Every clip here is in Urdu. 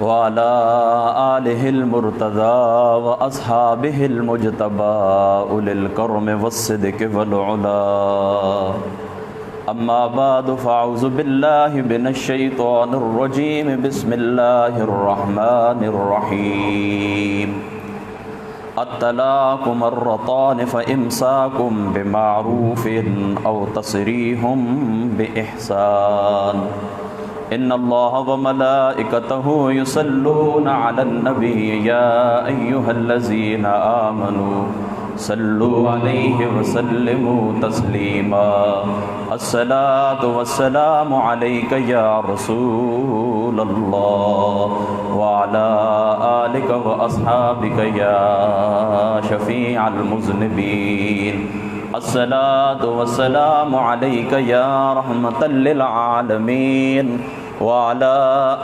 وعلى آله المرتضى وأصحابه المجتبى أولي الكرم والصدق والعلا. أما بعد فأعوذ بالله من الشيطان الرجيم. بسم الله الرحمن الرحيم. الطلاق مرتان فإمساك بمعروف أو تسريح بإحسان. إن الله وملائكته يصلون على النبي يا أيها الذين آمنوا صلوا عليه وسلموا تسليما. الصلاة والسلام عليك يا رسول الله وعلى آلك وأصحابك يا شفيع المذنبين. الصلاة والسلام عليك يا رحمة للعالمين وعلى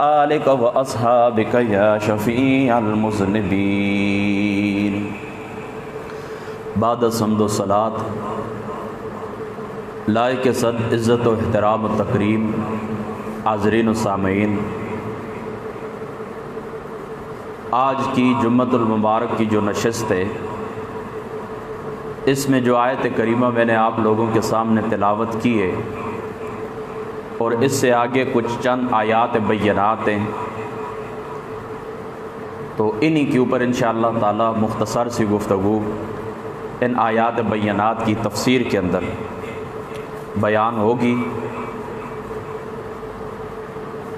آلك وأصحابك يا شفيع المذنبين. بعد حمد و صلاۃ لائق صد عزت و احترام و تکریم حاضرین و سامعین، آج کی جمعۃ المبارک کی جو نشست ہے، اس میں جو آیت کریمہ میں نے آپ لوگوں کے سامنے تلاوت کی ہے اور اس سے آگے کچھ چند آیات بینات ہیں، تو انہی کے اوپر انشاءاللہ تعالی مختصر سی گفتگو ان آیات بینات کی تفسیر کے اندر بیان ہوگی۔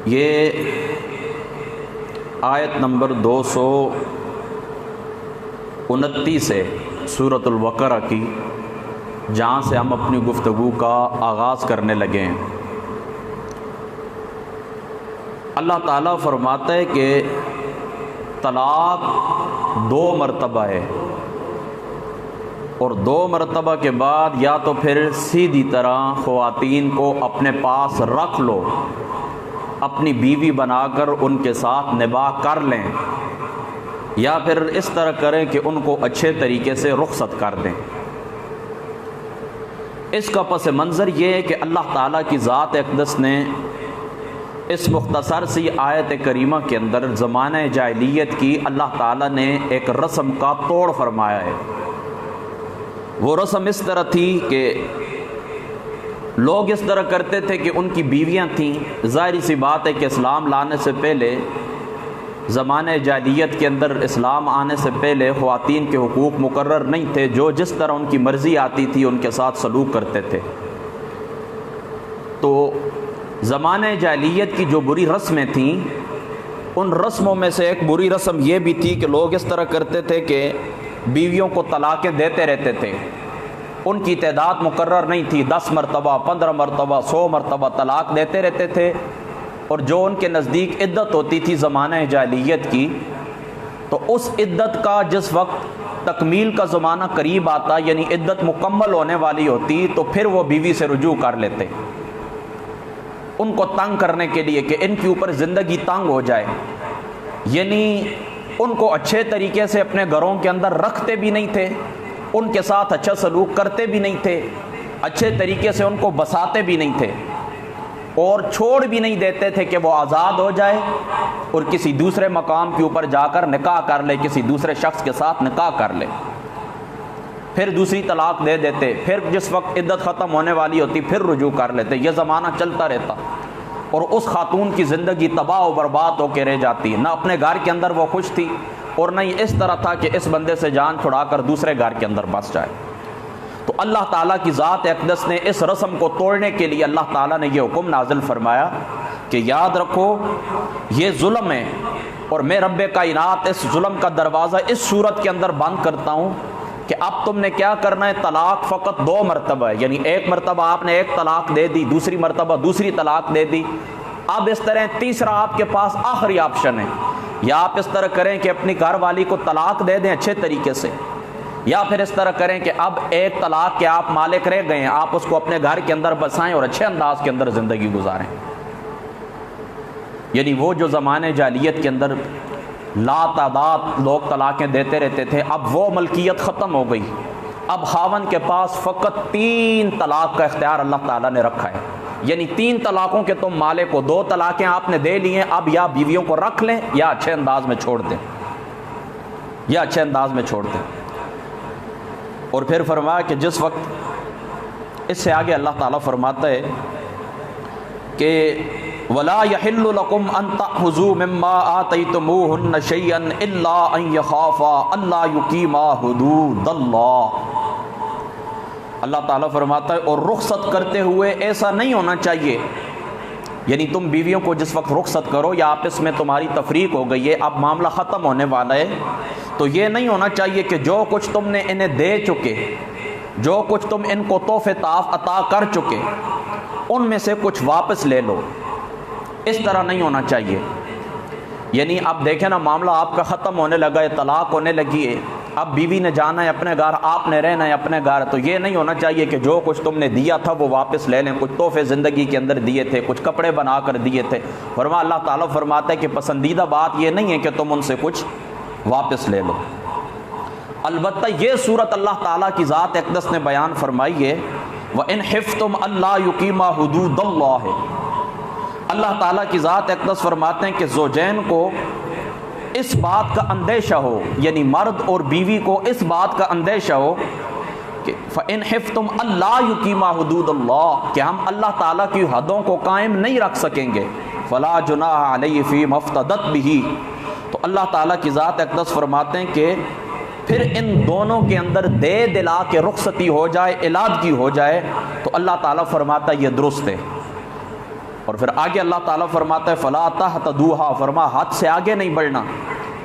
یہ آیت نمبر 229 ہے سورۃ البقرہ کی، جہاں سے ہم اپنی گفتگو کا آغاز کرنے لگے ہیں۔ اللہ تعالیٰ فرماتا ہے کہ طلاق 2 مرتبہ ہے، اور 2 مرتبہ کے بعد یا تو پھر سیدھی طرح خواتین کو اپنے پاس رکھ لو، اپنی بیوی بنا کر ان کے ساتھ نباہ کر لیں، یا پھر اس طرح کریں کہ ان کو اچھے طریقے سے رخصت کر دیں۔ اس کا پس منظر یہ ہے کہ اللہ تعالیٰ کی ذات اقدس نے اس مختصر سی آیت کریمہ کے اندر زمانہ جاہلیت کی اللہ تعالیٰ نے ایک رسم کا توڑ فرمایا ہے۔ وہ رسم اس طرح تھی کہ لوگ اس طرح کرتے تھے کہ ان کی بیویاں تھیں، ظاہری سی بات ہے کہ اسلام لانے سے پہلے، زمانہ جاہلیت کے اندر اسلام آنے سے پہلے خواتین کے حقوق مقرر نہیں تھے، جو جس طرح ان کی مرضی آتی تھی ان کے ساتھ سلوک کرتے تھے۔ تو زمانہ جاہلیت کی جو بری رسمیں تھیں، ان رسموں میں سے ایک بری رسم یہ بھی تھی کہ لوگ اس طرح کرتے تھے کہ بیویوں کو طلاقیں دیتے رہتے تھے۔ ان کی تعداد مقرر نہیں تھی، 10 مرتبہ 15 مرتبہ 100 مرتبہ طلاق دیتے رہتے تھے، اور جو ان کے نزدیک عدت ہوتی تھی زمانہ جاہلیت کی، تو اس عدت کا جس وقت تکمیل کا زمانہ قریب آتا، یعنی عدت مکمل ہونے والی ہوتی، تو پھر وہ بیوی سے رجوع کر لیتے، ان کو تنگ کرنے کے لیے کہ ان کے اوپر زندگی تنگ ہو جائے، یعنی ان کو اچھے طریقے سے اپنے گھروں کے اندر رکھتے بھی نہیں تھے، ان کے ساتھ اچھا سلوک کرتے بھی نہیں تھے، اچھے طریقے سے ان کو بساتے بھی نہیں تھے، اور چھوڑ بھی نہیں دیتے تھے کہ وہ آزاد ہو جائے اور کسی دوسرے مقام کے اوپر جا کر نکاح کر لے، کسی دوسرے شخص کے ساتھ نکاح کر لے، پھر دوسری طلاق دے دیتے، پھر جس وقت عدت ختم ہونے والی ہوتی پھر رجوع کر لیتے۔ یہ زمانہ چلتا رہتا، اور اس خاتون کی زندگی تباہ و برباد ہو کے رہ جاتی، نہ اپنے گھر کے اندر وہ خوش تھی، اور نہ ہی اس طرح تھا کہ اس بندے سے جان چھڑا کر دوسرے گھر کے اندر بس جائے۔ تو اللہ تعالیٰ کی ذات اقدس نے اس رسم کو توڑنے کے لیے اللہ تعالیٰ نے یہ حکم نازل فرمایا کہ یاد رکھو یہ ظلم ہے، اور میں رب کائنات اس ظلم کا دروازہ اس صورت کے اندر بند کرتا ہوں کہ اب تم نے کیا کرنا ہے، طلاق فقط 2 مرتبہ ہے، یعنی ایک مرتبہ آپ نے ایک طلاق دے دی، دوسری مرتبہ دوسری طلاق دے دی، اب اس طرح تیسرا آپ کے پاس آخری آپشن ہے، یا آپ اس طرح کریں کہ اپنی گھر والی کو طلاق دے دیں اچھے طریقے سے، یا پھر اس طرح کریں کہ اب ایک طلاق کے آپ مالک رہ گئے ہیں، آپ اس کو اپنے گھر کے اندر بسائیں اور اچھے انداز کے اندر زندگی گزاریں۔ یعنی وہ جو زمانے جاہلیت کے اندر لا تعداد لوگ طلاقیں دیتے رہتے تھے، اب وہ ملکیت ختم ہو گئی، اب خاوند کے پاس فقط 3 طلاق کا اختیار اللہ تعالیٰ نے رکھا ہے، یعنی 3 طلاقوں کے تم مالک ہو، 2 طلاقیں آپ نے دے لی ہیں، اب یا بیویوں کو رکھ لیں یا اچھے انداز میں چھوڑ دیں، یا اچھے انداز میں چھوڑ دیں۔ اور پھر فرمایا کہ جس وقت اس سے آگے اللہ تعالیٰ فرماتا ہے کہ وَلَا يَحِلُّ لَكُمْ أَن تَأْخُذُوا مِمَّا آتَيْتُمُوهُنَّ شَيْئًا إِلَّا أَن يَخَافَا أَلَّا يُقِيمَا حُدُودَ اللَّهِ۔ اللہ تعالیٰ فرماتا ہے اور رخصت کرتے ہوئے ایسا نہیں ہونا چاہیے، یعنی تم بیویوں کو جس وقت رخصت کرو یا آپس میں تمہاری تفریق ہو گئی ہے، اب معاملہ ختم ہونے والا ہے، تو یہ نہیں ہونا چاہیے کہ جو کچھ تم نے انہیں دے چکے، جو کچھ تم ان کو تحفے عطا کر چکے، ان میں سے کچھ واپس لے لو۔ اس طرح نہیں ہونا چاہیے۔ یعنی اب دیکھیں نا، معاملہ آپ کا ختم ہونے لگا ہے، طلاق ہونے لگی ہے، اب بیوی نے جانا ہے اپنے گھر، آپ نے رہنا ہے اپنے گھر، تو یہ نہیں ہونا چاہیے کہ جو کچھ تم نے دیا تھا وہ واپس لے لیں۔ کچھ تحفے زندگی کے اندر دیے تھے، کچھ کپڑے بنا کر دیے تھے، اللہ تعالیٰ فرماتا ہے کہ پسندیدہ بات یہ نہیں ہے کہ تم ان سے کچھ واپس لے لو۔ البتہ یہ صورت اللہ تعالیٰ کی ذات اقدس نے بیان فرمائی ہے، وَإِنْ خِفْتُمْ أَلَّا يُقِيمَا حُدُودَ اللَّهِ۔ اللہ تعالیٰ کی ذات اقدس فرماتے ہیں کہ زوجین کو اس بات کا اندیشہ ہو، یعنی مرد اور بیوی کو اس بات کا اندیشہ ہو کہ فَإِنْ خِفْتُمْ أَلَّا يُقِيمَا حُدُودَ اللَّهِ، کہ ہم اللہ تعالیٰ کی حدوں کو قائم نہیں رکھ سکیں گے، فَلَا جُنَاحَ عَلَيْهِ فِيمَا افْتَدَتْ بِهِ۔ تو اللہ تعالیٰ کی ذات اقدس فرماتے ہیں کہ پھر ان دونوں کے اندر دے دلا کے رخصتی ہو جائے، علادگی ہو جائے، تو اللہ تعالیٰ فرماتا ہے یہ درست ہے۔ اور پھر آگے اللہ تعالیٰ فرماتا ہے فَلَا تَحْتَدُوهَا، فرما حد سے آگے نہیں بڑھنا،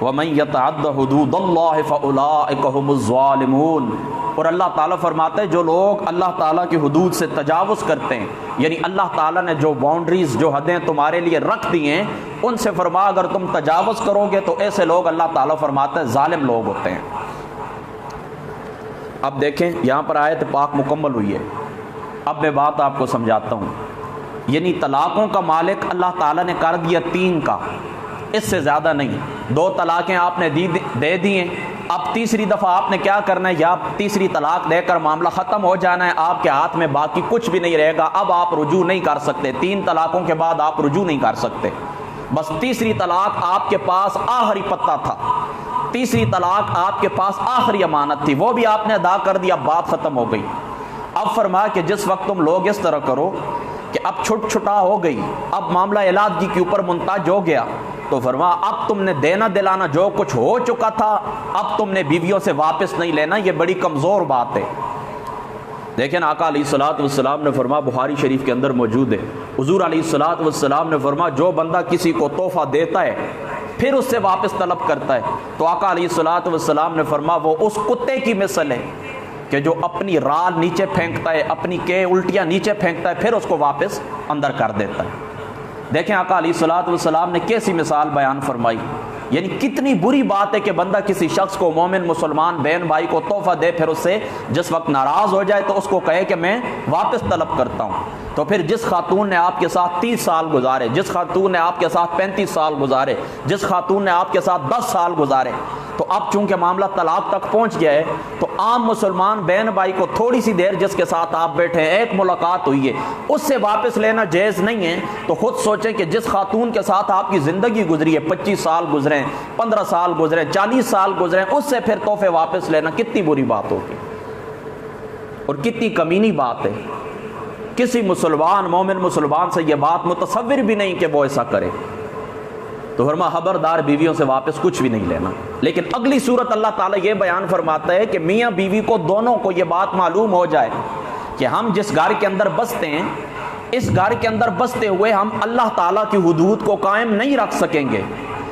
وَمَن يَتَعَدَّ حُدُودَ اللَّهِ فَأُولَٰئِكَ هُمُ الظَّالِمُونَ۔ اور اللہ تعالیٰ فرماتا ہے جو لوگ اللہ تعالیٰ کی حدود سے تجاوز کرتے ہیں، یعنی اللہ تعالیٰ نے جو باؤنڈریز، جو حدیں تمہارے لیے رکھ دی ہیں، ان سے فرما اگر تم تجاوز کرو گے تو ایسے لوگ اللہ تعالیٰ فرماتا ہے ظالم لوگ ہوتے ہیں۔ اب دیکھیں یہاں پر آیت پاک مکمل ہوئی ہے، اب میں بات آپ کو سمجھاتا ہوں۔ یعنی طلاقوں کا مالک اللہ تعالیٰ نے کر دیا 3 کا، اس سے زیادہ نہیں۔ 2 طلاقیں آپ نے دے دی ہیں، اب تیسری دفعہ آپ نے کیا کرنا ہے، یا تیسری طلاق دے کر معاملہ ختم ہو جانا ہے، آپ کے ہاتھ میں باقی کچھ بھی نہیں رہے گا، اب آپ رجوع نہیں کر سکتے، 3 طلاقوں کے بعد آپ رجوع نہیں کر سکتے۔ بس تیسری طلاق آپ کے پاس آخری پتہ تھا، تیسری طلاق آپ کے پاس آخری امانت تھی، وہ بھی آپ نے ادا کر دیا، بات ختم ہو گئی۔ اب فرمایا کہ جس وقت تم لوگ اس طرح کرو کہ اب چھٹ چھٹا ہو گئی، اب معاملہ علادگی کے اوپر منتج ہو گیا، تو فرما اب تم نے دینا دلانا جو کچھ ہو چکا تھا، اب تم نے بیویوں سے واپس نہیں لینا۔ یہ بڑی کمزور بات ہے۔ دیکھیں آقا علیہ الصلوۃ والسلام نے فرما، بخاری شریف کے اندر موجود ہے، حضور علیہ الصلوۃ والسلام نے فرما جو بندہ کسی کو تحفہ دیتا ہے پھر اس سے واپس طلب کرتا ہے، تو آقا علیہ الصلوۃ والسلام نے فرما وہ اس کتے کی مثل ہے کہ جو اپنی رال نیچے پھینکتا ہے، اپنی کے الٹیاں نیچے پھینکتا ہے، پھر اس کو واپس اندر کر دیتا ہے۔ دیکھیں آقا علیہ الصلوۃ والسلام نے کیسی مثال بیان فرمائی، یعنی کتنی بری بات ہے کہ بندہ کسی شخص کو، مومن مسلمان بہن بھائی کو تحفہ دے، پھر اس سے جس وقت ناراض ہو جائے تو اس کو کہے کہ میں واپس طلب کرتا ہوں۔ تو پھر جس خاتون نے آپ کے ساتھ 30 سال گزارے، جس خاتون نے آپ کے ساتھ 35 سال گزارے، جس خاتون نے آپ کے ساتھ 10 سال گزارے، تو اب چونکہ معاملہ طلاق تک پہنچ گیا ہے تو عام مسلمان بہن بھائی کو تھوڑی سی دیر جس کے ساتھ آپ بیٹھے ہیں، ایک ملاقات ہوئی ہے، اس سے واپس لینا جائز نہیں ہے۔ تو خود سوچیں کہ جس خاتون کے ساتھ آپ کی زندگی گزری ہے، 25 سال گزرے، 15 سال گزرے، 40 سال گزرے، اس سے پھر تحفے واپس لینا کتنی بری بات ہوگی اور کتنی کمینی بات ہے۔ کسی مسلمان، مومن مسلمان سے یہ بات متصور بھی نہیں کہ وہ ایسا کرے۔ تو فرما خبردار بیویوں سے واپس کچھ بھی نہیں لینا۔ لیکن اگلی صورت اللہ تعالیٰ یہ بیان فرماتا ہے کہ میاں بیوی کو دونوں کو یہ بات معلوم ہو جائے کہ ہم جس گھر کے اندر بستے ہیں، اس گھر کے اندر بستے ہوئے ہم اللہ تعالیٰ کی حدود کو قائم نہیں رکھ سکیں گے۔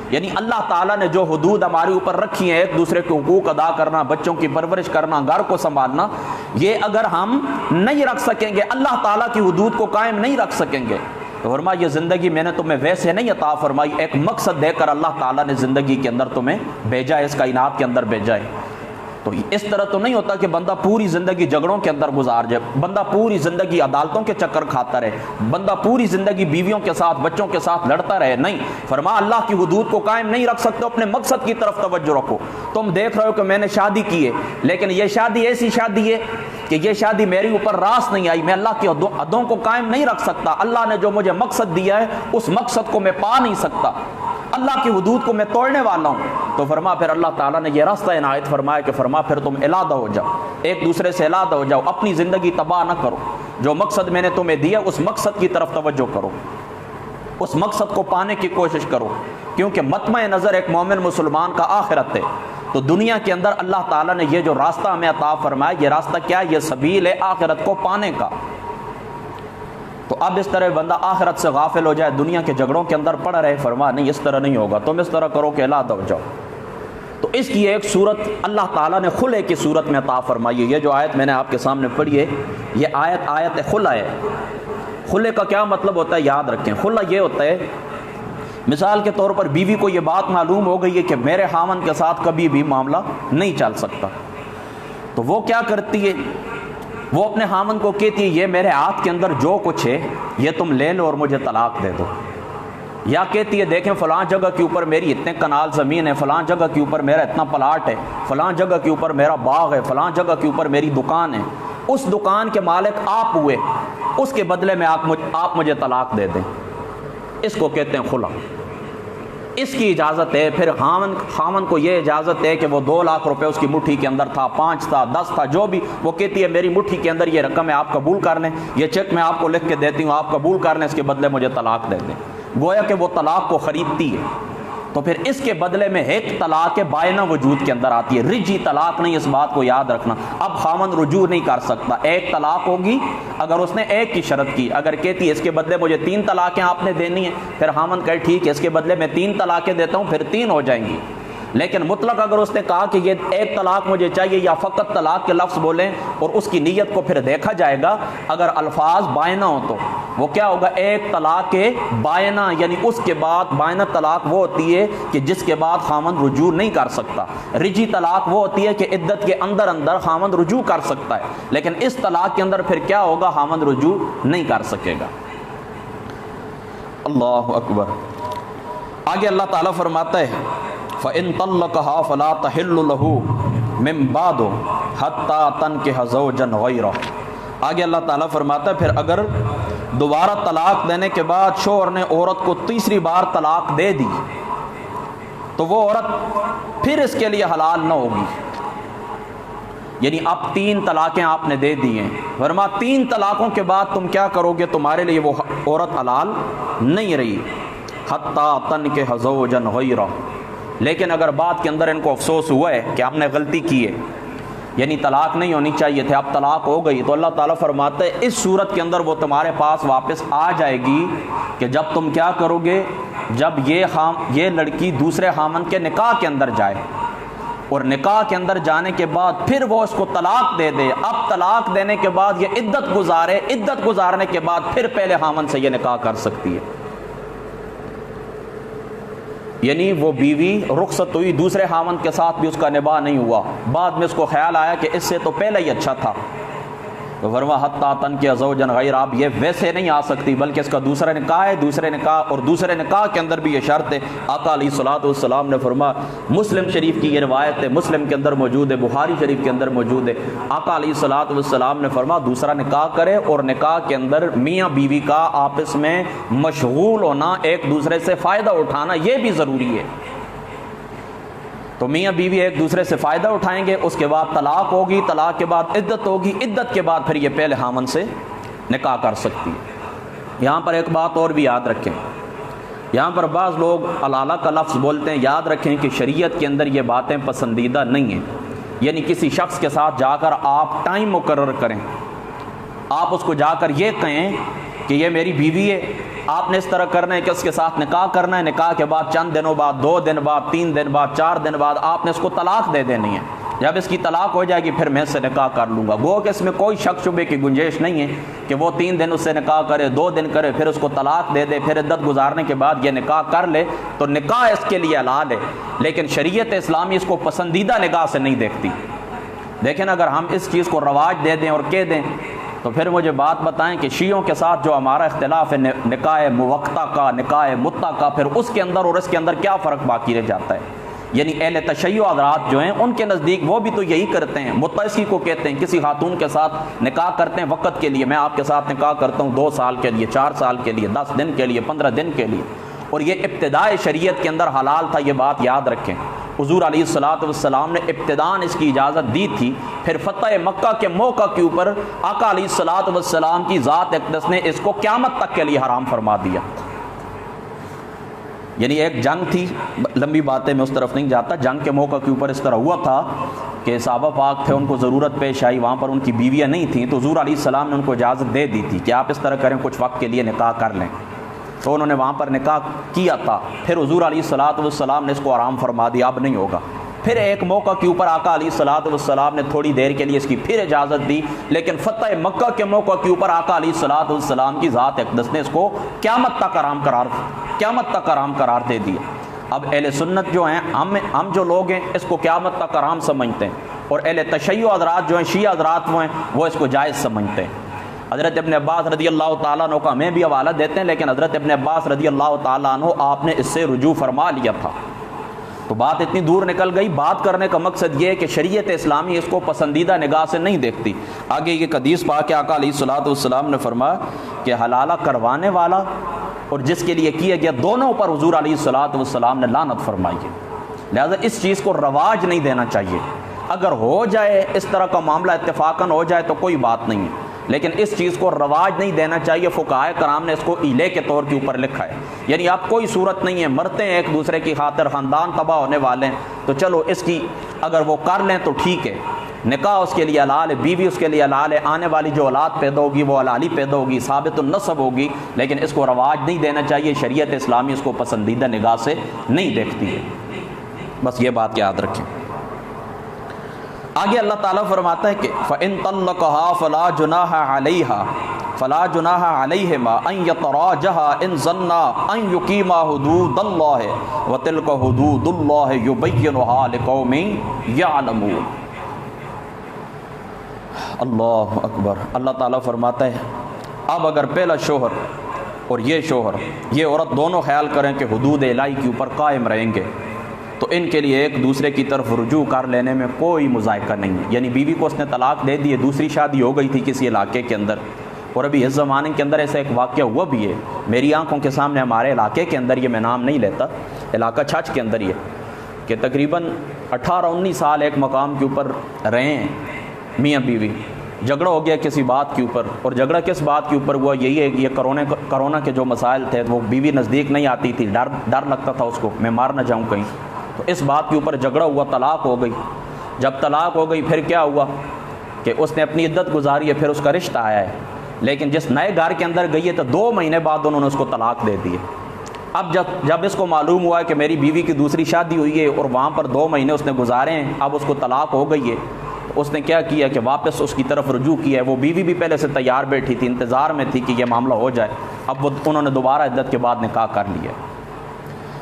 یعنی اللہ تعالیٰ نے جو حدود ہمارے اوپر رکھی ہیں، ایک دوسرے کے حقوق ادا کرنا، بچوں کی پرورش کرنا، گھر کو سنبھالنا، یہ اگر ہم نہیں رکھ سکیں گے، اللہ تعالیٰ کی حدود کو قائم نہیں رکھ سکیں گے، تو فرمایا یہ زندگی میں نے تمہیں ویسے نہیں عطا فرمائی، ایک مقصد دے کر اللہ تعالیٰ نے زندگی کے اندر تمہیں بھیجا ہے، اس کائنات کے اندر بھیجا ہے۔ تو اس طرح تو نہیں ہوتا کہ بندہ پوری زندگی جھگڑوں کے اندر گزار جائے، بندہ پوری زندگی عدالتوں کے چکر کھاتا رہے، بندہ پوری زندگی بیویوں کے ساتھ، بچوں کے ساتھ لڑتا رہے۔ نہیں، فرما اللہ کی حدود کو قائم نہیں رکھ سکتے، اپنے مقصد کی طرف توجہ رکھو۔ تم دیکھ رہے ہو کہ میں نے شادی کی ہے، لیکن یہ شادی ایسی شادی ہے کہ یہ شادی میری اوپر راست نہیں آئی، میں اللہ کی حدوں کو قائم نہیں رکھ سکتا، اللہ نے جو مجھے مقصد دیا ہے اس مقصد کو میں پا نہیں سکتا، اللہ کی حدود کو میں توڑنے والا ہوں، تو فرما پھر اللہ تعالیٰ نے یہ راستہ عنایت فرمایا کہ فرما پھر تم علیحدہ ہو جاؤ، ایک دوسرے سے علیحدہ ہو جاؤ، اپنی زندگی تباہ نہ کرو، جو مقصد میں نے تمہیں دیا اس مقصد کی طرف توجہ کرو، اس مقصد کو پانے کی کوشش کرو، کیونکہ مطمع نظر ایک مومن مسلمان کا آخرت ہے۔ تو دنیا کے اندر اللہ تعالیٰ نے یہ جو راستہ ہمیں عطا فرمایا، یہ راستہ کیا ہے؟ یہ سبیل ہے آخرت کو پانے کا۔ تو اب اس طرح بندہ آخرت سے غافل ہو جائے، دنیا کے جھگڑوں کے اندر پڑا رہے، فرما نہیں اس طرح نہیں ہوگا، تم اس طرح کرو کہ علیحدہ ہو جاؤ۔ تو اس کی ایک صورت اللہ تعالیٰ نے خلع کی صورت میں عطا فرمائی ہے۔ یہ جو آیت میں نے آپ کے سامنے پڑھی ہے، یہ آیت خلع ہے۔ خلع کا کیا مطلب ہوتا ہے یاد رکھیں۔ خلع یہ ہوتا ہے، مثال کے طور پر بیوی کو یہ بات معلوم ہو گئی ہے کہ میرے خاوند کے ساتھ کبھی بھی معاملہ نہیں چل سکتا، تو وہ کیا کرتی ہے؟ وہ اپنے خاوند کو کہتی ہے یہ میرے ہاتھ کے اندر جو کچھ ہے یہ تم لے لو اور مجھے طلاق دے دو، یا کہتی ہے دیکھیں فلاں جگہ کے اوپر میری اتنے کنال زمین ہے، فلاں جگہ کے اوپر میرا اتنا پلاٹ ہے، فلاں جگہ کے اوپر میرا باغ ہے، فلاں جگہ کے اوپر میری دکان ہے، اس دکان کے مالک آپ ہوئے، اس کے بدلے میں آپ مجھے طلاق دے دیں، اس کو کہتے ہیں خلع۔ اس کی اجازت ہے۔ پھر خاوند کو یہ اجازت ہے کہ وہ 2 لاکھ روپے اس کی مٹھی کے اندر تھا، 5 تھا، 10 تھا، جو بھی، وہ کہتی ہے میری مٹھی کے اندر یہ رقم ہے، آپ قبول کر لیں، یہ چیک میں آپ کو لکھ کے دیتی ہوں، آپ قبول کر لیں، اس کے بدلے مجھے طلاق دے دیں، گویا کہ وہ طلاق کو خریدتی ہے۔ تو پھر اس کے بدلے میں ایک طلاق بائنہ وجود کے اندر آتی ہے، رجی طلاق نہیں، اس بات کو یاد رکھنا۔ اب خاوند رجوع نہیں کر سکتا، ایک طلاق ہوگی اگر اس نے ایک کی شرط کی، اگر کہتی ہے اس کے بدلے مجھے 3 طلاقیں آپ نے دینی ہیں، پھر خاوند کہے ٹھیک ہے اس کے بدلے میں 3 طلاقیں دیتا ہوں، پھر 3 ہو جائیں گی۔ لیکن مطلق اگر اس نے کہا کہ یہ ایک طلاق مجھے چاہیے، یا فقط طلاق کے لفظ بولیں، اور اس کی نیت کو پھر دیکھا جائے گا، اگر الفاظ بائنہ ہو تو وہ کیا ہوگا؟ ایک طلاق بائنہ، یعنی اس کے بعد بائنہ طلاق وہ ہوتی ہے کہ جس کے بعد خاوند رجوع نہیں کر سکتا، رجی طلاق وہ ہوتی ہے کہ عدت کے اندر خاوند رجوع کر سکتا ہے، لیکن اس طلاق کے اندر پھر کیا ہوگا؟ خاوند رجوع نہیں کر سکے گا۔ اللہ اکبر۔ آگے اللہ تعالیٰ فرماتا ہے فَإِن طَلَّقَهَا فَلَا تَحِلُّ لَهُ مِن بَعْدُ حَتَّى تَنكِحَ زَوْجًا غَيْرَهُ۔ آگے اللہ تعالیٰ فرماتا ہے پھر اگر دوبارہ طلاق دینے کے بعد شوہر نے عورت کو تیسری بار طلاق دے دی تو وہ عورت پھر اس کے لیے حلال نہ ہوگی، یعنی اب 3 طلاقیں آپ نے دے دی ہیں، ورنہ 3 طلاقوں کے بعد تم کیا کرو گے؟ تمہارے لیے وہ عورت حلال نہیں رہی۔ حَتَّى تَنكِحَ زَوْجًا غَيْرَهُ۔ لیکن اگر بات کے اندر ان کو افسوس ہوا ہے کہ ہم نے غلطی کی ہے، یعنی طلاق نہیں ہونی چاہیے تھے، اب طلاق ہو گئی، تو اللہ تعالیٰ فرماتا ہے اس صورت کے اندر وہ تمہارے پاس واپس آ جائے گی کہ جب تم کیا کرو گے؟ جب یہ لڑکی دوسرے خاوند کے نکاح کے اندر جائے، اور نکاح کے اندر جانے کے بعد پھر وہ اس کو طلاق دے دے، اب طلاق دینے کے بعد یہ عدت گزارے، عدت گزارنے کے بعد پھر پہلے خاوند سے یہ نکاح کر سکتی ہے، یعنی وہ بیوی رخصت ہوئی، دوسرے خاوند کے ساتھ بھی اس کا نباہ نہیں ہوا، بعد میں اس کو خیال آیا کہ اس سے تو پہلے ہی اچھا تھا، تو فرما حتیٰ تنکح زوجا غیرہ، اب یہ ویسے نہیں آ سکتی بلکہ اس کا دوسرا نکاح ہے، دوسرے نکاح، اور دوسرے نکاح کے اندر بھی یہ شرط ہے۔ آقا علیہ الصلوۃ والسلام نے فرمایا، مسلم شریف کی یہ روایت ہے، مسلم کے اندر موجود ہے، بخاری شریف کے اندر موجود ہے، آقا علیہ الصلوۃ والسلام نے فرمایا دوسرا نکاح کرے، اور نکاح کے اندر میاں بیوی کا آپس میں مشغول ہونا، ایک دوسرے سے فائدہ اٹھانا، یہ بھی ضروری ہے۔ تو میاں بیوی ایک دوسرے سے فائدہ اٹھائیں گے، اس کے بعد طلاق ہوگی، طلاق کے بعد عدت ہوگی، عدت کے بعد پھر یہ پہلے خاوند سے نکاح کر سکتی ہے۔ یہاں پر ایک بات اور بھی یاد رکھیں، یہاں پر بعض لوگ علالہ کا لفظ بولتے ہیں، یاد رکھیں کہ شریعت کے اندر یہ باتیں پسندیدہ نہیں ہیں، یعنی کسی شخص کے ساتھ جا کر آپ ٹائم مقرر کریں، آپ اس کو جا کر یہ کہیں کہ یہ میری بیوی ہے، آپ نے اس طرح کرنا ہے کہ اس کے ساتھ نکاح کرنا ہے، نکاح کے بعد چند دنوں بعد، 2 دن بعد، 3 دن بعد، 4 دن بعد آپ نے اس کو طلاق دے دینی ہے، جب اس کی طلاق ہو جائے گی پھر میں اس سے نکاح کر لوں گا۔ گو کہ اس میں کوئی شک شبے کی گنجائش نہیں ہے کہ وہ 3 دن اس سے نکاح کرے، 2 دن کرے، پھر اس کو طلاق دے دے، پھر عدت گزارنے کے بعد یہ نکاح کر لے، تو نکاح اس کے لیے حلال ہے، لیکن شریعت اسلامی اس کو پسندیدہ نکاح سے نہیں دیکھتی۔ لیکن اگر ہم اس چیز کو رواج دے دیں اور کہہ دیں تو پھر مجھے بات بتائیں کہ شیعوں کے ساتھ جو ہمارا اختلاف ہے نکاح موقتہ کا، نکاح مطلقہ کا، پھر اس کے اندر اور اس کے اندر کیا فرق باقی رہ جاتا ہے؟ یعنی اہل تشیع حضرات جو ہیں ان کے نزدیک وہ بھی تو یہی کرتے ہیں، متع اسی کو کہتے ہیں، کسی خاتون کے ساتھ نکاح کرتے ہیں وقت کے لیے، میں آپ کے ساتھ نکاح کرتا ہوں 2 سال کے لیے، 4 سال کے لیے، 10 دن کے لیے، 15 دن کے لیے، اور یہ ابتدائی شریعت کے اندر حلال تھا، یہ بات یاد رکھیں۔ حضور علیہ الصلوۃ والسلام نے ابتداءً اس کی اجازت دی تھی، پھر فتح مکہ کے موقع کے اوپر آقا علیہ الصلوۃ والسلام کی ذات اقدس نے اس کو قیامت تک کے لیے حرام فرما دیا۔ یعنی ایک جنگ تھی، لمبی باتیں میں اس طرف نہیں جاتا، جنگ کے موقع کے اوپر اس طرح ہوا تھا کہ صحابہ پاک تھے، ان کو ضرورت پیش آئی، وہاں پر ان کی بیویاں نہیں تھیں، تو حضور علیہ السلام نے ان کو اجازت دے دی تھی کہ آپ اس طرح کریں، کچھ وقت کے لیے نکاح کر لیں، تو انہوں نے وہاں پر نکاح کیا تھا، پھر حضور علیہ الصلوۃ والسلام نے اس کو حرام فرما دیا، اب نہیں ہوگا۔ پھر ایک موقع کے اوپر آقا علیہ الصلوۃ والسلام نے تھوڑی دیر کے لیے اس کی پھر اجازت دی، لیکن فتح مکہ کے موقع کے اوپر آقا علیہ الصلوۃ والسلام کی ذات اقدس نے اس کو قیامت تک حرام قرار دے دیا۔ اب اہل سنت جو ہیں، ہم جو لوگ ہیں اس کو قیامت تک حرام سمجھتے ہیں، اور اہل تشیع حضرات جو ہیں، شیعہ حضرات وہ اس کو جائز سمجھتے ہیں۔ حضرت ابن عباس رضی اللہ تعالیٰ عنہ کا ہمیں بھی حوالہ دیتے ہیں، لیکن حضرت ابن عباس رضی اللہ تعالیٰ عنہ آپ نے اس سے رجوع فرما لیا تھا، تو بات اتنی دور نکل گئی۔ بات کرنے کا مقصد یہ ہے کہ شریعت اسلامی اس کو پسندیدہ نگاہ سے نہیں دیکھتی۔ آگے یہ حدیث پاک آقا علیہ الصلوۃ والسلام نے فرمایا کہ حلالہ کروانے والا اور جس کے لیے کیا گیا، دونوں پر حضور علیہ الصلوۃ والسلام نے لعنت فرمائی ہے، لہذا اس چیز کو رواج نہیں دینا چاہیے۔ اگر ہو جائے اس طرح کا معاملہ اتفاقاً ہو جائے تو کوئی بات نہیں ہے، لیکن اس چیز کو رواج نہیں دینا چاہیے۔ فقہائے کرام نے اس کو ایلے کے طور کے اوپر لکھا ہے، یعنی آپ کوئی صورت نہیں ہے، مرتے ہیں ایک دوسرے کی خاطر، خاندان تباہ ہونے والے ہیں، تو چلو اس کی اگر وہ کر لیں تو ٹھیک ہے، نکاح اس کے لیے حلال ہے، بیوی اس کے لیے حلال ہے، آنے والی جو اولاد پیدا ہوگی وہ حلالی پیدا ہوگی، ثابت النسب ہوگی، لیکن اس کو رواج نہیں دینا چاہیے۔ شریعت اسلامی اس کو پسندیدہ نگاہ سے نہیں دیکھتی ہے، بس یہ بات یاد رکھیں۔ آگے اللہ تعالیٰ فرماتا ہے کہ فَإِن طَلَّقَهَا فَلَا جُنَاحَ عَلَيْهِمَا أَن يَتَرَاجَعَا إِن ظَنَّا أَن يُقِيمَا حُدُودَ اللَّهِ وَتِلْكَ حُدُودُ اللَّهِ يُبَيِّنُهَا لِقَوْمٍ يَعْلَمُونَ۔ اللہ اکبر۔ اللہ تعالیٰ فرماتا ہے اب اگر پہلا شوہر اور یہ شوہر، یہ عورت دونوں خیال کریں کہ حدود الہی کے اوپر قائم رہیں گے، تو ان کے لیے ایک دوسرے کی طرف رجوع کر لینے میں کوئی مذائقہ نہیں ہے۔ یعنی بیوی کو اس نے طلاق دے دی ہے، دوسری شادی ہو گئی تھی کسی علاقے کے اندر، اور ابھی اس زمانے کے اندر ایسا ایک واقعہ ہوا بھی ہے میری آنکھوں کے سامنے، ہمارے علاقے کے اندر، یہ میں نام نہیں لیتا، علاقہ چھچ کے اندر یہ کہ تقریباً 18-19 سال ایک مقام کے اوپر رہے ہیں میاں بیوی، جھگڑا ہو گیا کسی بات کے اوپر، اور جھگڑا کس بات کے اوپر ہوا، یہی ہے کہ یہ کرونا کے جو مسائل تھے، وہ بیوی نزدیک نہیں آتی تھی، ڈر لگتا تھا اس کو میں مار نہ جاؤں کہیں، تو اس بات کے اوپر جھگڑا ہوا، طلاق ہو گئی۔ جب طلاق ہو گئی پھر کیا ہوا کہ اس نے اپنی عدت گزاری ہے، پھر اس کا رشتہ آیا ہے، لیکن جس نئے گھر کے اندر گئی ہے تو 2 مہینے بعد انہوں نے اس کو طلاق دے دی ہے۔ اب جب اس کو معلوم ہوا ہے کہ میری بیوی کی دوسری شادی ہوئی ہے اور وہاں پر 2 مہینے اس نے گزارے ہیں، اب اس کو طلاق ہو گئی ہے، تو اس نے کیا کیا کہ واپس اس کی طرف رجوع کیا ہے۔ وہ بیوی بھی پہلے سے تیار بیٹھی تھی، انتظار میں تھی کہ یہ معاملہ ہو جائے، اب انہوں نے دوبارہ عدت کے بعد نکاح کر لیا۔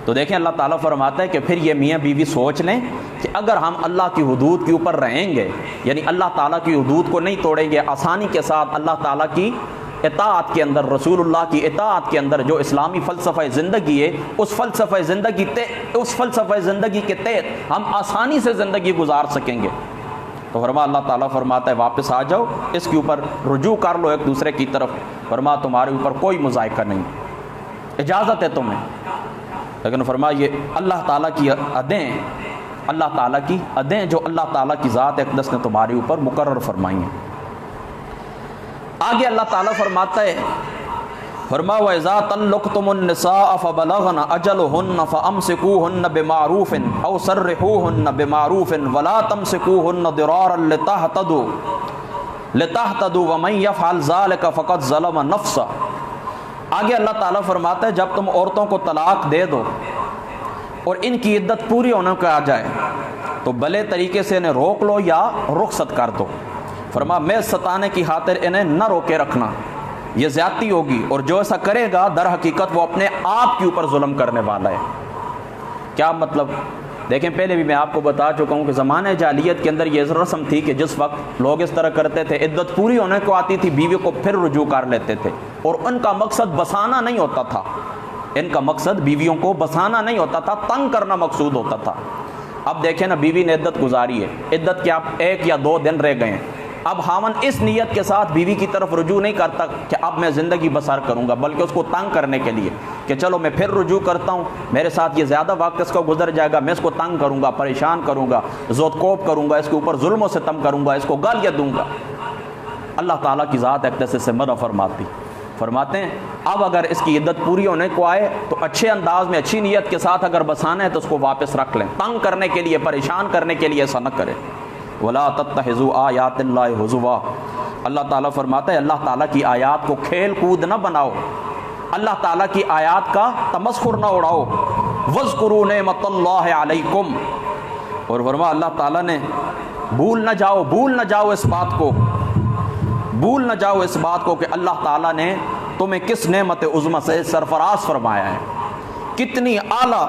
تو دیکھیں اللہ تعالیٰ فرماتا ہے کہ پھر یہ میاں بیوی سوچ لیں کہ اگر ہم اللہ کی حدود کے اوپر رہیں گے، یعنی اللہ تعالیٰ کی حدود کو نہیں توڑیں گے، آسانی کے ساتھ اللہ تعالیٰ کی اطاعت کے اندر، رسول اللہ کی اطاعت کے اندر جو اسلامی فلسفہ زندگی ہے، اس فلسفہ زندگی کے تحت ہم آسانی سے زندگی گزار سکیں گے۔ تو فرما اللہ تعالیٰ فرماتا ہے واپس آ جاؤ، اس کے اوپر رجوع کر لو ایک دوسرے کی طرف، فرما تمہارے اوپر کوئی مذائقہ نہیں، اجازت ہے تمہیں۔ لیکن فرما یہ اللہ تعالیٰ کی عدیں جو اللہ تعالیٰ کی ذات اقدس نے تمہارے اوپر مقرر فرمائی ہیں۔ آگے اللہ تعالیٰ فرماتا ہے، فرما وَإِذَا طَلَّقْتُمُ النِّسَاءَ فَبَلَغْنَ أَجَلُهُنَّ فَأَمْسِكُوهُنَّ بِمَعْرُوفٍ أَوْ سَرِّحُوهُنَّ بِمَعْرُوفٍ وَلَا تَمْسِكُوهُنَّ ضِرَارًا لِتَعْتَدُوا وَمَن يَفْعَلْ ذَلِكَ فَقَدْ ظَلَمَ نَفْسَهُ۔ آگے اللہ تعالیٰ فرماتا ہے جب تم عورتوں کو طلاق دے دو اور ان کی عدت پوری ہونے کو آ جائے تو بھلے طریقے سے انہیں روک لو یا رخصت کر دو۔ فرما میں ستانے کی خاطر انہیں نہ روکے رکھنا، یہ زیادتی ہوگی، اور جو ایسا کرے گا در حقیقت وہ اپنے آپ کے اوپر ظلم کرنے والا ہے۔ کیا مطلب؟ دیکھیں پہلے بھی میں آپ کو بتا چکا ہوں کہ زمانہ جاہلیت کے اندر یہ رسم تھی کہ جس وقت لوگ اس طرح کرتے تھے، عدت پوری ہونے کو آتی تھی، بیوی کو پھر رجوع کر لیتے تھے، اور ان کا مقصد بسانا نہیں ہوتا تھا، ان کا مقصد بیویوں کو بسانا نہیں ہوتا تھا، تنگ کرنا مقصود ہوتا تھا۔ اب دیکھیں نا، بیوی نے عدت گزاری ہے، عدت کے آپ 1 یا 2 دن رہ گئے ہیں، اب خاوند اس نیت کے ساتھ بیوی کی طرف رجوع نہیں کرتا کہ اب میں زندگی بسر کروں گا، بلکہ اس کو تنگ کرنے کے لیے کہ چلو میں پھر رجوع کرتا ہوں، میرے ساتھ یہ زیادہ وقت اس کو گزر جائے گا، میں اس کو تنگ کروں گا، پریشان کروں گا، زود کوب کروں گا، اس کے اوپر ظلم و ستم کروں گا، اس کو گالیاں دوں گا۔ اللہ تعالیٰ کی ذات اقدس سے منع فرماتے ہیں اب اگر اس کی عدت پوری ہونے کو آئے تو اچھے انداز میں اچھی نیت کے ساتھ اگر بسانا ہے تو اس کو واپس رکھ لیں، تنگ کرنے کے لیے، پریشان کرنے کے لیے ایسا نہ کرے۔ وَلَا تَتَّخِذُوا آیَاتِ اللَّهِ هُزُوًا، اللہ تعالیٰ فرماتا ہے اللہ تعالیٰ کی آیات کو کھیل کود نہ بناؤ، اللہ تعالیٰ کی آیات کا تمسخر نہ اڑاؤ۔ وَاذْكُرُوا نِعْمَتَ اللَّهِ عَلَيْكُمْ، اور فرما اللہ تعالیٰ نے بھول نہ جاؤ اس بات کو کہ اللہ تعالیٰ نے تمہیں کس نعمت عظمی سے سرفراز فرمایا ہے، کتنی اعلیٰ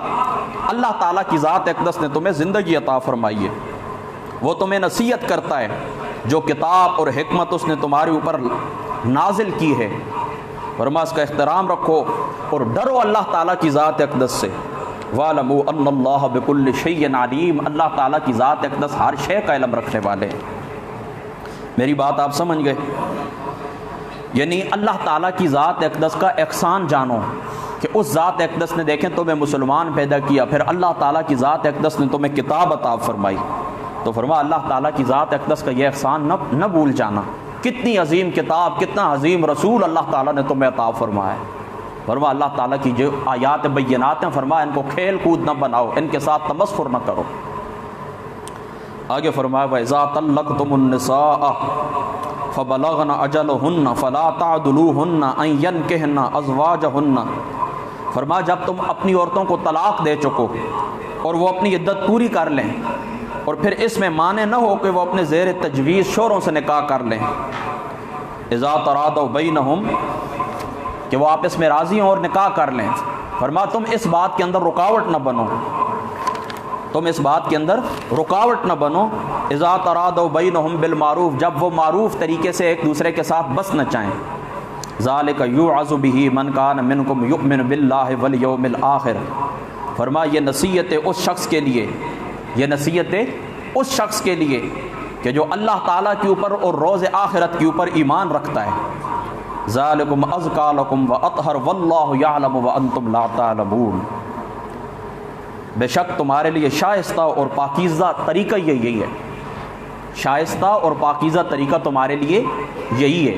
اللہ تعالیٰ کی ذات اقدس نے تمہیں زندگی عطا فرمائی ہے، وہ تمہیں نصیحت کرتا ہے، جو کتاب اور حکمت اس نے تمہارے اوپر نازل کی ہے، فرما اس کا احترام رکھو اور ڈرو اللہ تعالیٰ کی ذات اقدس سے۔ وَاعْلَمُوا أَنَّ اللَّهَ بِكُلِّ شَيْءٍ عَلِيمٌ، اللہ تعالیٰ کی ذات اقدس ہر شے کا علم رکھنے والے ہیں۔ میری بات آپ سمجھ گئے؟ یعنی اللہ تعالیٰ کی ذات اقدس کا احسان جانو کہ اس ذات اقدس نے دیکھیں تمہیں مسلمان پیدا کیا، پھر اللہ تعالیٰ کی ذات اقدس نے تمہیں کتاب عطا فرمائی، تو فرما اللہ تعالیٰ کی ذات اقدس کا یہ احسان نہ بھول جانا، کتنی عظیم کتاب، کتنا عظیم رسول اللہ تعالیٰ نے تمہیں عطا فرمایا ہے۔ فرما اللہ تعالیٰ کی جو آیات بینات ہیں، فرما ان کو کھیل کود نہ بناؤ، ان کے ساتھ تمسخر نہ کرو۔ آگے فرمایا وَإِذَا طَلَّقْتُمُ النِّسَاءَ فَبَلَغْنَ أَجَلَهُنَّ فَلَا تَعْضُلُوهُنَّ أَن يَنكِحْنَ أَزْوَاجَهُنَّ، فرما جب تم اپنی عورتوں کو طلاق دے چکو اور وہ اپنی عدت پوری کر لیں، اور پھر اس میں مانے نہ ہو کہ وہ اپنے زیر تجویز شوہروں سے نکاح کر لیں، اذا تراضوا بینہم، کہ وہ آپس میں راضی ہوں اور نکاح کر لیں، فرما تم اس بات کے اندر رکاوٹ نہ بنو، اذا تراضوا بینہم بالمعروف، جب وہ معروف طریقے سے ایک دوسرے کے ساتھ بسنا چاہیں، ذالک یوعظ بہ من کان منکم یؤمن باللہ والیوم الآخر، فرما یہ نصیحت ہے اس شخص کے لیے کہ جو اللہ تعالیٰ کے اوپر اور روز آخرت کے اوپر ایمان رکھتا ہے، ذالکم ازکا لکم واطہر واللہ یعلم وانتم لا تعلمون، بے شک تمہارے لیے شائستہ اور پاکیزہ طریقہ یہی ہے، شائستہ اور پاکیزہ طریقہ تمہارے لیے یہی ہے۔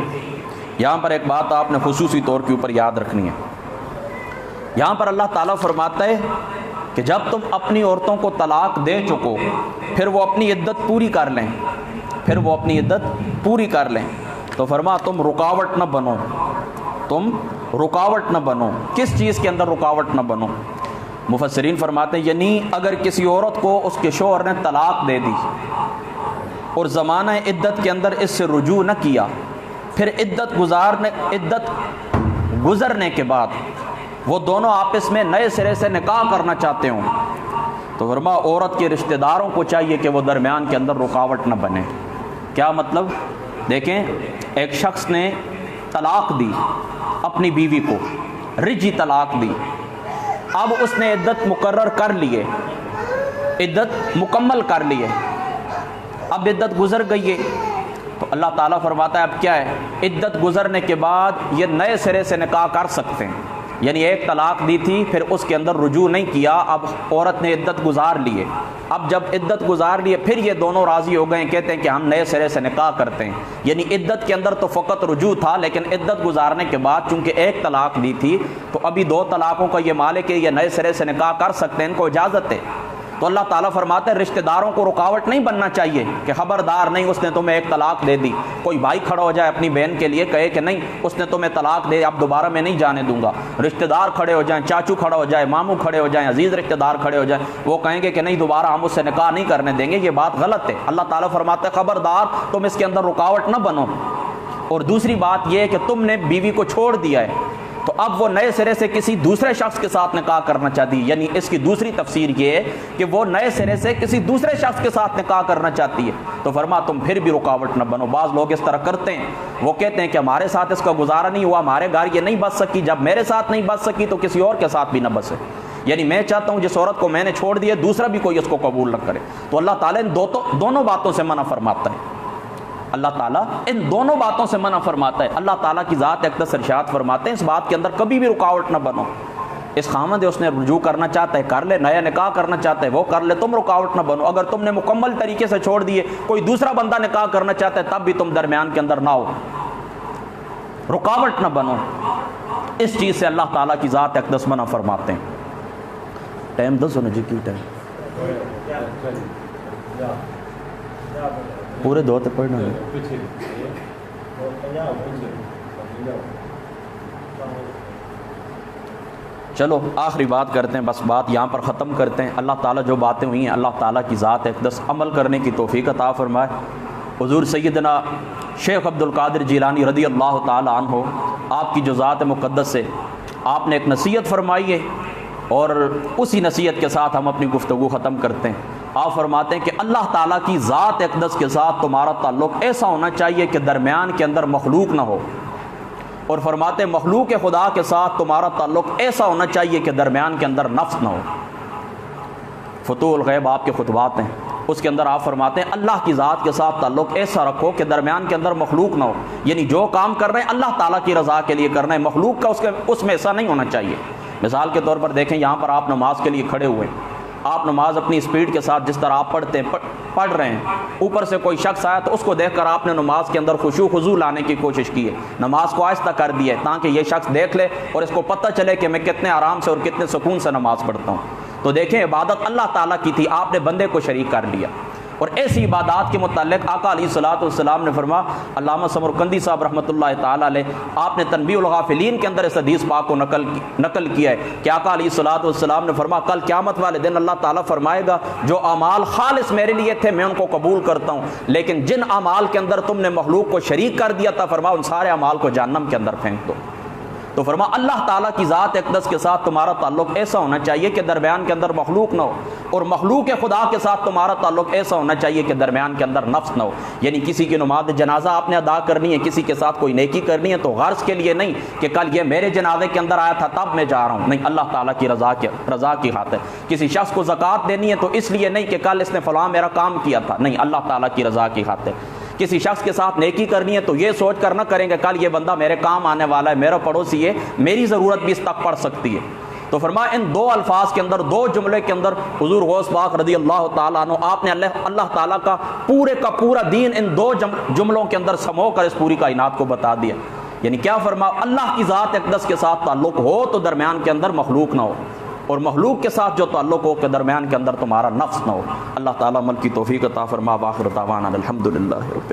یہاں پر ایک بات آپ نے خصوصی طور کے اوپر یاد رکھنی ہے، یہاں پر اللہ تعالیٰ فرماتا ہے کہ جب تم اپنی عورتوں کو طلاق دے چکو، پھر وہ اپنی عدت پوری کر لیں، تو فرما تم رکاوٹ نہ بنو، کس چیز کے اندر رکاوٹ نہ بنو؟ مفسرین فرماتے ہیں یعنی اگر کسی عورت کو اس کے شوہر نے طلاق دے دی اور زمانہ عدت کے اندر اس سے رجوع نہ کیا، پھر عدت گزرنے کے بعد وہ دونوں آپس میں نئے سرے سے نکاح کرنا چاہتے ہوں، تو فرما عورت کے رشتہ داروں کو چاہیے کہ وہ درمیان کے اندر رکاوٹ نہ بنے۔ کیا مطلب؟ دیکھیں، ایک شخص نے طلاق دی اپنی بیوی کو، رجی طلاق دی، اب اس نے عدت مقرر کر لیے، عدت مکمل کر لیے، اب عدت گزر گئی ہے، تو اللہ تعالیٰ فرماتا ہے اب کیا ہے، عدت گزرنے کے بعد یہ نئے سرے سے نکاح کر سکتے ہیں، یعنی ایک طلاق دی تھی پھر اس کے اندر رجوع نہیں کیا، اب عورت نے عدت گزار لیے، اب جب عدت گزار لیے پھر یہ دونوں راضی ہو گئے، کہتے ہیں کہ ہم نئے سرے سے نکاح کرتے ہیں، یعنی عدت کے اندر تو فقط رجوع تھا، لیکن عدت گزارنے کے بعد چونکہ ایک طلاق دی تھی تو ابھی 2 طلاقوں کا یہ مالک ہے، یہ نئے سرے سے نکاح کر سکتے ہیں، ان کو اجازت ہے۔ تو اللہ تعالیٰ فرماتے ہیں رشتہ داروں کو رکاوٹ نہیں بننا چاہیے کہ خبردار نہیں اس نے تمہیں ایک طلاق دے دی، کوئی بھائی کھڑا ہو جائے اپنی بہن کے لیے کہے کہ نہیں اس نے تمہیں طلاق دے اب دوبارہ میں نہیں جانے دوں گا، رشتہ دار کھڑے ہو جائیں، چاچو کھڑا ہو جائے، ماموں کھڑے ہو جائیں، عزیز رشتہ دار کھڑے ہو جائیں، وہ کہیں گے کہ نہیں دوبارہ ہم اس سے نکاح نہیں کرنے دیں گے، یہ بات غلط ہے۔ اللہ تعالیٰ فرماتے ہیں خبردار تم اس کے اندر رکاوٹ نہ بنو۔ اور دوسری بات یہ ہے کہ تم نے بیوی کو چھوڑ دیا ہے تو اب وہ نئے سرے سے کسی دوسرے شخص کے ساتھ نکاح کرنا چاہتی ہے، یعنی اس کی دوسری تفسیر یہ ہے کہ وہ نئے سرے سے کسی دوسرے شخص کے ساتھ نکاح کرنا چاہتی ہے، تو فرما تم پھر بھی رکاوٹ نہ بنو۔ بعض لوگ اس طرح کرتے ہیں، وہ کہتے ہیں کہ ہمارے ساتھ اس کا گزارا نہیں ہوا، ہمارے گھر یہ نہیں بس سکی، جب میرے ساتھ نہیں بس سکی تو کسی اور کے ساتھ بھی نہ بسے، یعنی میں چاہتا ہوں جس عورت کو میں نے چھوڑ دیا دوسرا بھی کوئی اس کو قبول نہ کرے، تو اللہ تعالیٰ ان دونوں باتوں سے منع فرماتا ہے، اللہ تعالیٰ ان دونوں باتوں سے منع فرماتا ہے۔ اللہ تعالیٰ کی ذات اقدس ارشاد فرماتے ہیں اس بات کے اندر کبھی بھی رکاوٹ نہ بنو، اس خامد ہے اس نے رجوع کرنا چاہتا ہے کر لے، نیا نکاح کرنا چاہتا ہے وہ کر لے، تم رکاوٹ نہ بنو۔ اگر تم نے مکمل طریقے سے چھوڑ دیے، کوئی دوسرا بندہ نکاح کرنا چاہتا ہے تب بھی تم درمیان کے اندر نہ ہو، رکاوٹ نہ بنو، اس چیز سے اللہ تعالیٰ کی ذات اقدس منع فرماتے ہیں۔ ٹائم 10 ہونا جی کی ٹائم پورے دو تے پڑھنا ہے۔ چلو آخری بات کرتے ہیں، بس بات یہاں پر ختم کرتے ہیں۔ اللہ تعالیٰ جو باتیں ہوئی ہیں اللہ تعالیٰ کی ذات اقدس عمل کرنے کی توفیق عطا فرمائے۔ حضور سیدنا شیخ عبد القادر جیلانی رضی اللہ تعالیٰ عنہ، آپ کی جو ذات مقدس سے آپ نے ایک نصیحت فرمائی ہے، اور اسی نصیحت کے ساتھ ہم اپنی گفتگو ختم کرتے ہیں۔ آپ فرماتے ہیں کہ اللہ تعالیٰ کی ذات اقدس کے ساتھ تمہارا تعلق ایسا ہونا چاہیے کہ درمیان کے اندر مخلوق نہ ہو، اور فرماتے ہیں مخلوق خدا کے ساتھ تمہارا تعلق ایسا ہونا چاہیے کہ درمیان کے اندر نفس نہ ہو۔ فتوح الغیب آپ کے خطبات ہیں، اس کے اندر آپ فرماتے ہیں اللہ کی ذات کے ساتھ تعلق ایسا رکھو کہ درمیان کے اندر مخلوق نہ ہو، یعنی جو کام کر رہے ہیں اللہ تعالیٰ کی رضا کے لیے کرنا ہے، مخلوق کا اس میں ایسا نہیں ہونا چاہیے۔ مثال کے طور پر دیکھیں یہاں پر آپ نماز کے لیے کھڑے ہوئے، آپ نماز اپنی اسپیڈ کے ساتھ جس طرح آپ پڑھ رہے ہیں، اوپر سے کوئی شخص آیا تو اس کو دیکھ کر آپ نے نماز کے اندر خشوع خضوع لانے کی کوشش کی ہے، نماز کو آہستہ کر دیا ہے تاکہ یہ شخص دیکھ لے اور اس کو پتہ چلے کہ میں کتنے آرام سے اور کتنے سکون سے نماز پڑھتا ہوں۔ تو دیکھیں عبادت اللہ تعالیٰ کی تھی، آپ نے بندے کو شریک کر لیا۔ اور ایسی عبادات کے متعلق آقا علیہ الصلوۃ والسلام نے فرمایا، علامہ سمرقندی صاحب رحمۃ اللہ تعالیٰ علیہ آپ نے تنبیہ الغافلین کے اندر اس حدیث پاک کو نقل کیا ہے کہ آقا علیہ الصلوۃ والسلام نے فرمایا کل قیامت والے دن اللہ تعالیٰ فرمائے گا جو اعمال خالص میرے لیے تھے میں ان کو قبول کرتا ہوں، لیکن جن اعمال کے اندر تم نے مخلوق کو شریک کر دیا تھا فرمایا ان سارے اعمال کو جہنم کے اندر پھینک دو۔ تو فرما اللہ تعالیٰ کی ذات اقدس کے ساتھ تمہارا تعلق ایسا ہونا چاہیے کہ درمیان کے اندر مخلوق نہ ہو، اور مخلوق خدا کے ساتھ تمہارا تعلق ایسا ہونا چاہیے کہ درمیان کے اندر نفس نہ ہو۔ یعنی کسی کی نماز جنازہ آپ نے ادا کرنی ہے، کسی کے ساتھ کوئی نیکی کرنی ہے تو غرض کے لیے نہیں کہ کل یہ میرے جنازے کے اندر آیا تھا تب میں جا رہا ہوں، نہیں، اللہ تعالیٰ کی رضا کی خاطر۔ کسی شخص کو زکوٰۃ دینی ہے تو اس لیے نہیں کہ کل اس نے فلاں میرا کام کیا تھا، نہیں، اللہ تعالیٰ کی رضا کی خاطر۔ کسی شخص کے ساتھ نیکی کرنی ہے تو یہ سوچ کر نہ کریں کہ کل یہ بندہ میرے کام آنے والا ہے، میرا پڑوسی ہے، میری ضرورت بھی اس تک پڑ سکتی ہے۔ تو فرمایا ان دو الفاظ کے اندر، دو جملے کے اندر حضور غوث پاک رضی اللہ تعالیٰ عنہ آپ نے اللہ تعالیٰ کا پورا دین ان دو جملوں کے اندر سمو کر اس پوری کائنات کو بتا دیا۔ یعنی کیا فرمایا اللہ کی ذات اقدس کے ساتھ تعلق ہو تو درمیان کے اندر مخلوق نہ ہو، اور مخلوق کے ساتھ جو تعلق ہو کہ درمیان کے اندر تمہارا نفس نہ ہو۔ اللہ تعالیٰ عمل کی توفیق عطا فرما۔ وآخر دعوانا الحمدللہ رب